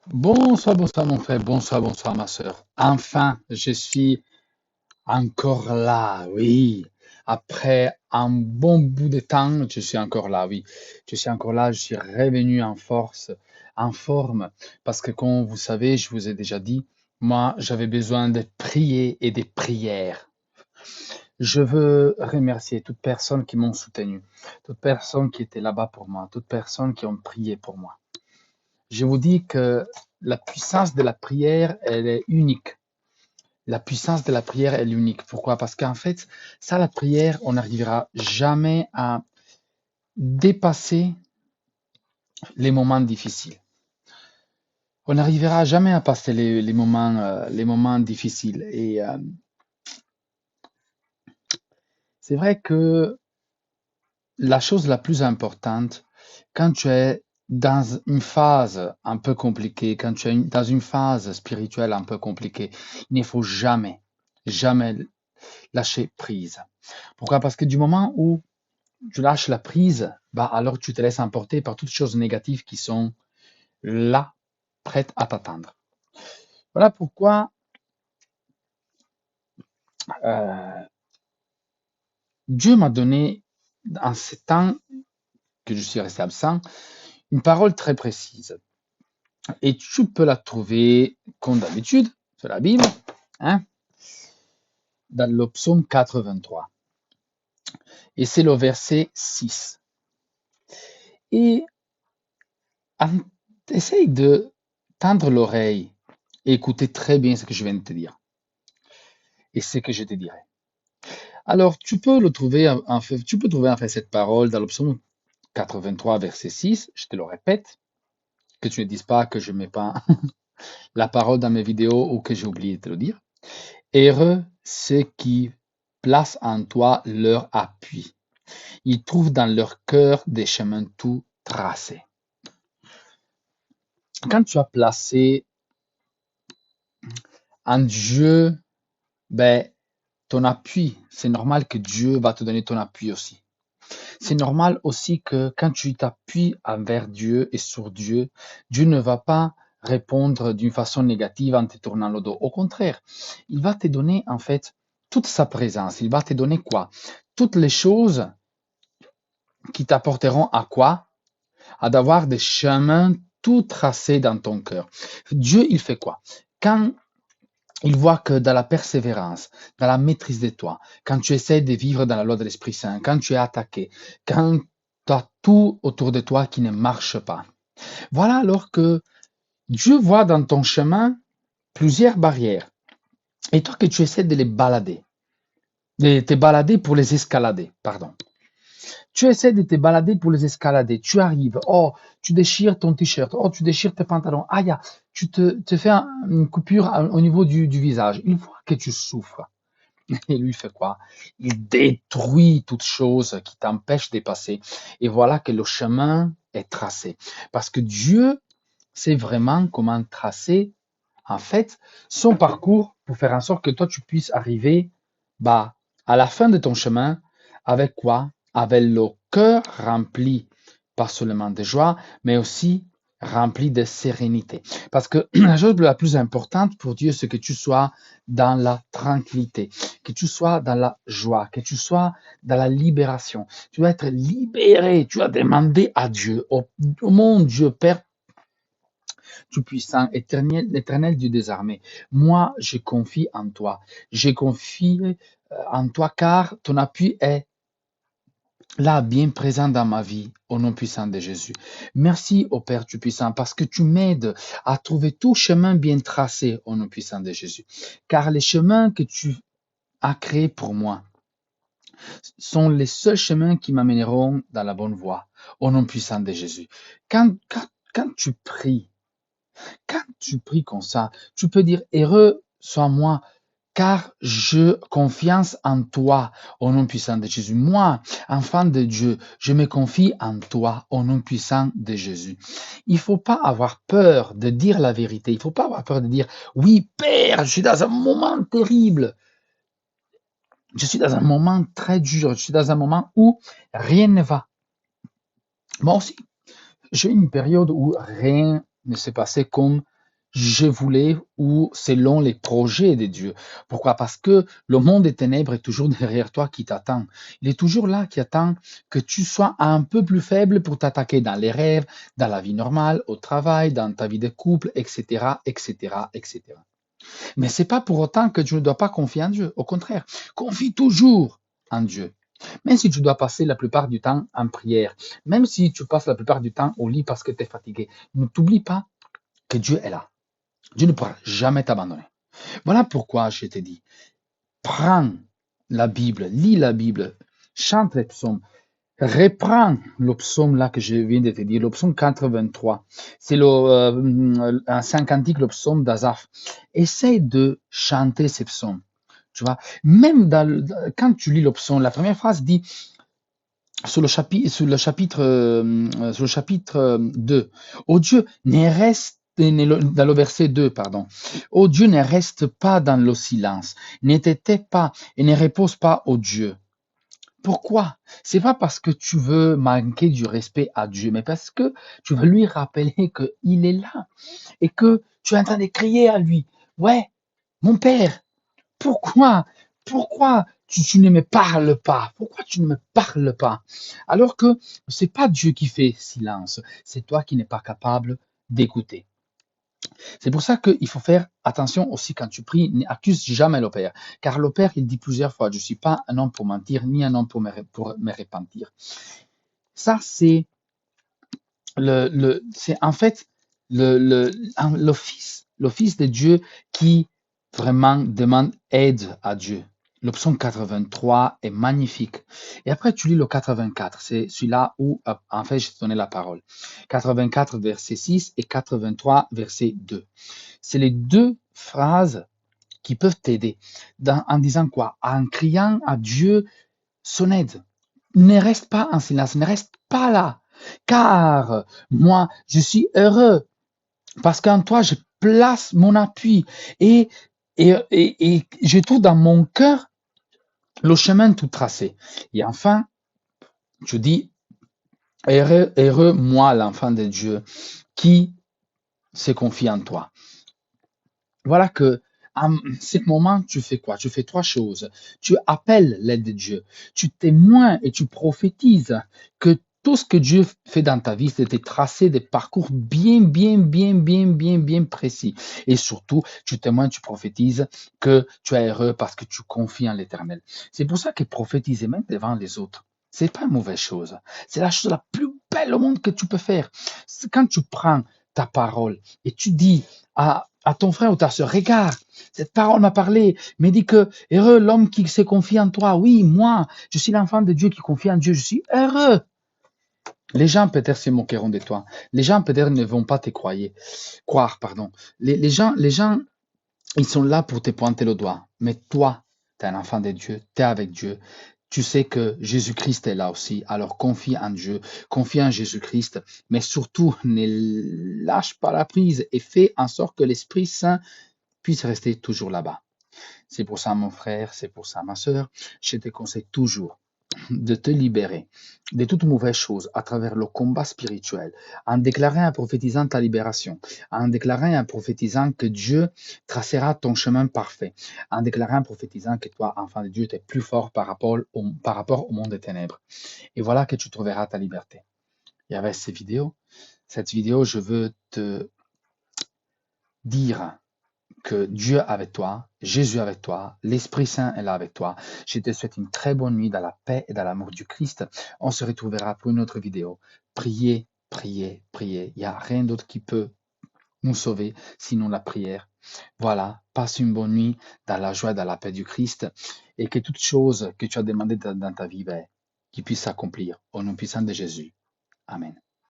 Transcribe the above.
Bonsoir, bonsoir mon frère, bonsoir, bonsoir ma sœur. Enfin, je suis encore là, oui. Après un bon bout de temps, je suis encore là, oui. Je suis encore là, je suis revenu en force, en forme. Parce que comme vous savez, je vous ai déjà dit, moi, j'avais besoin de prier et des prières. Je veux remercier toute personne qui m'ont soutenu, toute personne qui était là-bas pour moi, toute personne qui ont prié pour moi. Je vous dis que la puissance de la prière, elle est unique. La puissance de la prière est unique. Pourquoi? Parce qu'en fait, ça, la prière, on n'arrivera jamais à dépasser les moments difficiles. On n'arrivera jamais à passer les moments difficiles. Et c'est vrai que la chose la plus importante, quand tu es dans une phase un peu compliquée, quand tu es dans une phase spirituelle un peu compliquée, il ne faut jamais, jamais lâcher prise. Pourquoi? Parce que du moment où tu lâches la prise, bah alors tu te laisses emporter par toutes choses négatives qui sont là, prêtes à t'attendre. Voilà pourquoi euh, Dieu m'a donné, en ces temps que je suis resté absent, une parole très précise. Et tu peux la trouver, comme d'habitude, sur la Bible, hein, dans le psaume 83. Et c'est le verset 6. Et essaye de tendre l'oreille et écouter très bien ce que je viens de te dire et ce que je te dirai. Alors, tu peux trouver en fait cette parole dans le psaume 83, verset 6. Je te le répète, que tu ne dises pas que je ne mets pas la parole dans mes vidéos ou que j'ai oublié de te le dire. Heureux ceux qui placent en toi leur appui. Ils trouvent dans leur cœur des chemins tout tracés. Quand tu as placé en Dieu, ben, ton appui, c'est normal que Dieu va te donner ton appui aussi. C'est normal aussi que quand tu t'appuies envers Dieu et sur Dieu, Dieu ne va pas répondre d'une façon négative en te tournant le dos. Au contraire, il va te donner en fait toute sa présence. Il va te donner quoi? Toutes les choses qui t'apporteront à quoi? À d'avoir des chemins tout tracés dans ton cœur. Dieu, il fait quoi? Quand il voit que dans la persévérance, dans la maîtrise de toi, quand tu essaies de vivre dans la loi de l'Esprit Saint, quand tu es attaqué, quand tu as tout autour de toi qui ne marche pas. Voilà alors que Dieu voit dans ton chemin plusieurs barrières et toi que tu essaies de les balader, de te balader pour les escalader, pardon. Tu essaies de te balader pour les escalader. Tu arrives. Oh, tu déchires ton t-shirt. Oh, tu déchires tes pantalons. Aïe, tu te fais une coupure au niveau du visage. Il voit que tu souffres. Et lui fait quoi? Il détruit toute chose qui t'empêche de passer. Et voilà que le chemin est tracé. Parce que Dieu sait vraiment comment tracer, en fait, son parcours pour faire en sorte que toi, tu puisses arriver bah, à la fin de ton chemin avec quoi? Avec le cœur rempli, pas seulement de joie, mais aussi rempli de sérénité. Parce que la chose la plus importante pour Dieu, c'est que tu sois dans la tranquillité, que tu sois dans la joie, que tu sois dans la libération. Tu dois être libéré, tu dois demander à Dieu, au mon Dieu Père tout-puissant, éternel, éternel Dieu des armées. Moi, je confie en toi. Je confie en toi car ton appui est là, bien présent dans ma vie, au nom puissant de Jésus. Merci au Père Tout-Puissant parce que tu m'aides à trouver tout chemin bien tracé au nom puissant de Jésus. Car les chemins que tu as créés pour moi sont les seuls chemins qui m'amèneront dans la bonne voie au nom puissant de Jésus. Quand quand tu pries comme ça, tu peux dire, heureux sois moi, car je confiance en toi, au nom puissant de Jésus. Moi, enfant de Dieu, je me confie en toi, au nom puissant de Jésus. Il ne faut pas avoir peur de dire la vérité. Il ne faut pas avoir peur de dire, oui, Père, je suis dans un moment terrible. Je suis dans un moment très dur. Je suis dans un moment où rien ne va. Moi aussi, j'ai eu une période où rien ne s'est passé comme je voulais ou selon les projets de Dieu. Pourquoi? Parce que le monde des ténèbres est toujours derrière toi qui t'attend. Il est toujours là qui attend que tu sois un peu plus faible pour t'attaquer dans les rêves, dans la vie normale, au travail, dans ta vie de couple, etc., etc., etc. Mais c'est pas pour autant que tu ne dois pas confier en Dieu. Au contraire, confie toujours en Dieu. Même si tu dois passer la plupart du temps en prière, même si tu passes la plupart du temps au lit parce que tu es fatigué, ne t'oublie pas que Dieu est là. Dieu ne pourra jamais t'abandonner. Voilà pourquoi je t'ai dit, prends la Bible, lis la Bible, chante les psaumes, reprends le psaume là que je viens de te dire, le psaume 83. C'est un saint cantique, le psaume d'Azaph. Essaye de chanter ces psaumes. Tu vois, même quand tu lis le psaume, la première phrase dit sur le chapitre 2, ô Dieu, ne reste dans le verset 2, pardon. Ô Dieu, ne reste pas dans le silence, ne t'étais pas et ne repose pas au Dieu. Pourquoi? C'est pas parce que tu veux manquer du respect à Dieu, mais parce que tu veux lui rappeler qu'il est là et que tu es en train de crier à lui. Ouais, mon Père, pourquoi? Pourquoi tu ne me parles pas? Pourquoi tu ne me parles pas? Alors que c'est pas Dieu qui fait silence, c'est toi qui n'es pas capable d'écouter. C'est pour ça qu'il faut faire attention aussi quand tu pries, n'accuse jamais le Père. Car le Père, il dit plusieurs fois, je ne suis pas un homme pour mentir, ni un homme pour me repentir. Ça, c'est en fait l'office de Dieu qui vraiment demande aide à Dieu. Le psaume 83 est magnifique. Et après, tu lis le 84. C'est celui-là où, en fait, je te donnais la parole. 84, verset 6 et 83, verset 2. C'est les deux phrases qui peuvent t'aider en disant quoi? En criant à Dieu son aide. Ne reste pas en silence, ne reste pas là. Car moi, je suis heureux parce qu'en toi, je place mon appui et je trouve dans mon cœur le chemin tout tracé. Et enfin, je dis, heureux, heureux, moi, l'enfant de Dieu, qui se confie en toi. Voilà que en ce moment, tu fais quoi? Tu fais trois choses. Tu appelles l'aide de Dieu. Tu témoins et tu prophétises que tout ce que Dieu fait dans ta vie, c'était tracer des parcours bien précis. Et surtout, tu témoignes, tu prophétises que tu es heureux parce que tu confies en l'Éternel. C'est pour ça que prophétiser même devant les autres, c'est pas une mauvaise chose. C'est la chose la plus belle au monde que tu peux faire. C'est quand tu prends ta parole et tu dis à ton frère ou ta soeur, regarde, cette parole m'a parlé, mais dit que heureux l'homme qui se confie en toi. Oui, moi, je suis l'enfant de Dieu qui confie en Dieu, je suis heureux. Les gens peut-être se moqueront de toi. Les gens peut-être ne vont pas te croire, pardon. Les gens, ils sont là pour te pointer le doigt. Mais toi, tu es un enfant de Dieu, tu es avec Dieu. Tu sais que Jésus-Christ est là aussi. Alors confie en Dieu, confie en Jésus-Christ, mais surtout ne lâche pas la prise et fais en sorte que l'Esprit Saint puisse rester toujours là-bas. C'est pour ça, mon frère, c'est pour ça, ma sœur, je te conseille toujours de te libérer de toute mauvaise chose à travers le combat spirituel, en déclarant et prophétisant ta libération, en déclarant et en prophétisant que Dieu tracera ton chemin parfait, en déclarant et prophétisant que toi, enfant de Dieu, tu es plus fort par rapport au monde des ténèbres. Et voilà que tu trouveras ta liberté. Et avec cette vidéo, je veux te dire que Dieu est avec toi, Jésus est avec toi, l'Esprit Saint est là avec toi. Je te souhaite une très bonne nuit dans la paix et dans l'amour du Christ. On se retrouvera pour une autre vidéo. Priez, priez, priez. Il n'y a rien d'autre qui peut nous sauver sinon la prière. Voilà, passe une bonne nuit dans la joie et dans la paix du Christ et que toutes choses que tu as demandées dans ta vie, qui puissent s'accomplir au nom puissant de Jésus. Amen.